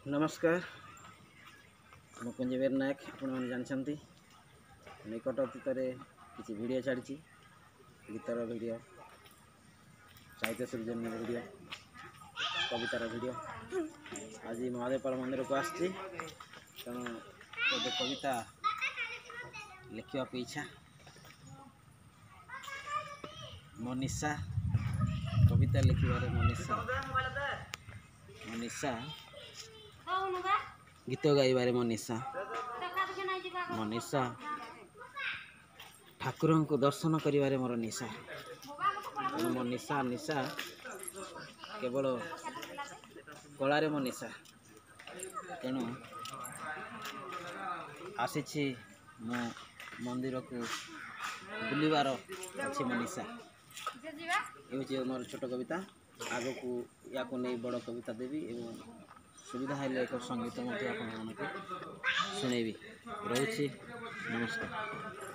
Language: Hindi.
नमस्कार मु कुंजीवीर नायक आपने जानते निकट अतीत किसी वीडियो छाड़ी गीतर वीडियो साहित्य सृजन वीडियो कवितार वीडियो आज महादेवपाल मंदिर को आसती तेणु गोटे कविता लिखा इच्छा मो निशा कविता लिखार मो निशा गीत गाइबारे मो निशा ठाकुर को दर्शन करिबारे मोर निशा मो निशा निशा केवल कलारे मो निशा तेणु आसी मो मंदिर को बुलवार अच्छी मो निशा ये मोर छोट कविता आग को या नहीं बड़ कविता देवी एवं सुविधा है एक संगीत शुणेबी रोची नमस्कार।